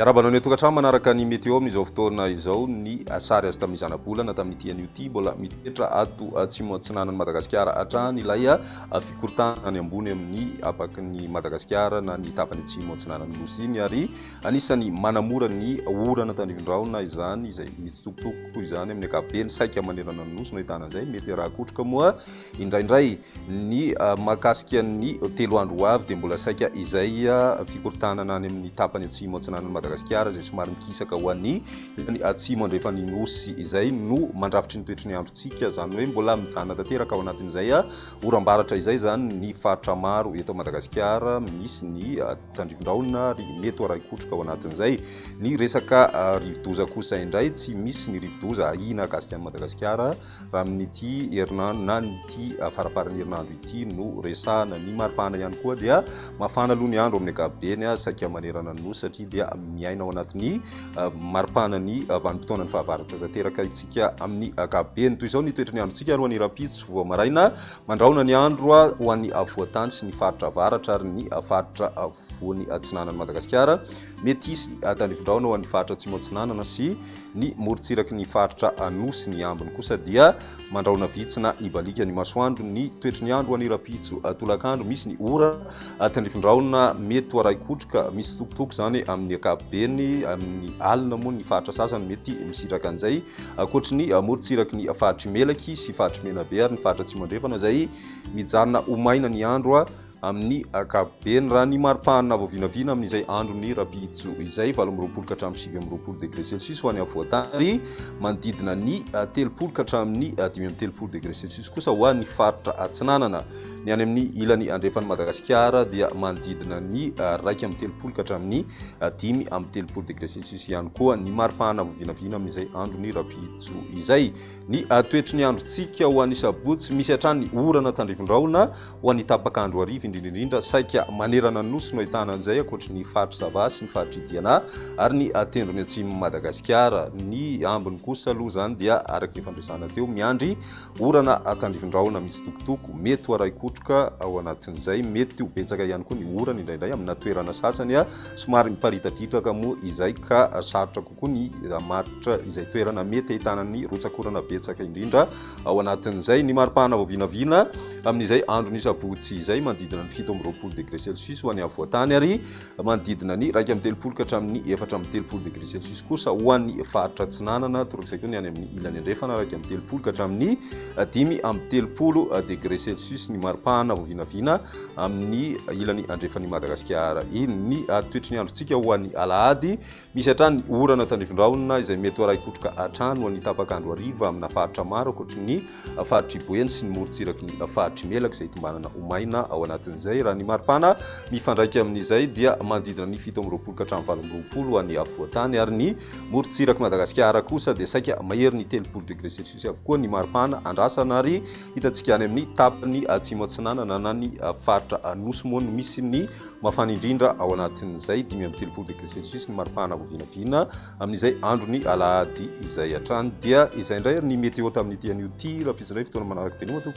Iarabanao ny tokantrano manaraka ny météo amin'izao fotoana izao ny sary azy tamin'ny zana-bolana tamin'ity an'io ty mbola mitoetra ato atsimo antsinanan'ny Madagasikara hatrany ilay fikorontanana any ambony amin'ny apaky ny Madagasikara na ny tapany atsimo antsinanan'ny nosy iny ary anisany manamora ny orana tandrivon-drahona izany izay misy tokotoko izany amin'ny ankapobeny saika manerana ny nosy no ahitana an'izay mety raha kotroka moa indraindray ny mahakasika ny 3 andro avy dia mbola saika izay fikorontanana any amin'ny tapany atsimo antsinanan'ny Madagascar zay somary mikisaka ho an'ny atsimo andrefa ny nosy izay no mandrafitry ny toetry ny androntsika zany hoe mbola mijanona tanteraka ao anatin'izay oram-baratra izay zany ny faritra maro eto Madagascar misy ny tandrivon-drahona ary mety aray kotroka ao anatin'izay ny resaka rivodoza kosa indray tsy misy ny rivodoza ahina akasika ny Madagascar raha amin'ity herinandro na nyty farafaran'ny herinandro ity no resahana ny maripana ihany koa dia mafana aloha ny andro amin'ny ankapobeny saika manerana ny nosy satria dia miaina ao anatin'ny maripana ny vanim-potoana ny fahavaratra tanteraka itsika amin'ny ankapobeny toy izao ny toetry ny androntsika ary ho an'ny rapitso vao maraina mandraona ny andro ho an'ny avoatany sy ny faritra avaratra ary ny faritra avoan'ny atsinanan'ny Madagasikara mety hisy tandrivon-drahona ho an'ny faritra atsimo atsinanana sy ny morontsiraky ny faritra anosy ny ambiny kosa dia mandraona vitsy na ibalika ny masoandro ny toetry ny andro ho an'ny rapitso tolakandro misy ny ora tandrivon-drahona mety ho aray kotroka misy tokotoko zany amin'ny ankapobeny amin'ny alina moa ny faritra sasany mety misiraka an'izay akoatry ny morontsiraky ny faritry melaky sy faritry menabe ary ny faritra atsimo andrefana izay mijanona ho maina ny andro amin'ny ankapobeny raha ny maripana voavinavina amin'izay andro ny rapitso izay 20 ka hatramin'ny 20 degré celsius ho an'ny avoatany ary manodidina ny 30 ka hatramin'ny 30 degré celsius kosa ho an'ny faritra atsinanana ny any amin'ny ilany andrefan'ny Madagasikara dia manodidina ny 2.30 ka hatramin'ny 10.30 degré celsius ihany koa ny maripana voavinavina amin'izay andro ny rapitso izay ny toetry ny androntsika ho an'ny sabotsy misy hatrany orana tandrivon-drahona ho an'ny tapakandro ariva indrindra saika manerana ny nosy no ahitana an'izay akoatry ny faritra Savasy ny faritra Idiana ary ny tendrony atsimo Madagasikara ny ambiny kosa aloha zany dia araky ny fandresana teo miandry orana tandrivon-drahona misy tokotoko mety ho aray kotroka ao anatin'izay mety ho betsaka ihany koa ny orana indraindray amina toerana sasany somary miparitatitraka moa izay ka sarotra kokoa ny maritra izay toerana mety ahitana ny rotsakorana betsaka indrindra ao anatin'izay ny maripana voavinavina amin'izay andro ny sabotsy izay manodidina ny 7 degré celsius ho an'ny avoatany ary manodidina ny 2.30 ka hatramin'ny 4.30 degré celsius kosa ho an'ny faritra atsinanana torak'izay koa ny any amin'ny ilany andrefana 2.30 ka hatramin'ny 10.30 degré celsius ny maripana voavinavina amin'ny ilany andrefan'ny Madagasikara iny ny toetry ny androntsika ho an'ny alahady misy hatrany orana tandrivon-drahona izay mety ho aray kotroka hatrany ho an'ny tapakandro ariva amina faritra maro akoatry ny faritra Iboeny sy ny morontsiraky ny faritra Melaky izay tombanana omaina ao anatin'izay raha ny maripana mifandraiky amin'izay dia manodidina ny 17 ka hatramin'ny 20 ho an'ny avoatany ary ny morontsiraky Madagasikara kosa dia saika mahery ny 30 degré celsius avokoa ny maripana andrasana ary hitantsika any amin'ny tapany atsimo atsinanana na ny faritra anosy moa no misy ny mafana indrindra ao anatin'izay 10.30 degré celsius ny maripana voavinavina amin'izay andro ny alahady izay hatrany dia izay indray ny météo tamin'ity an'io ty raha pisindray fotoana manaraka venoma to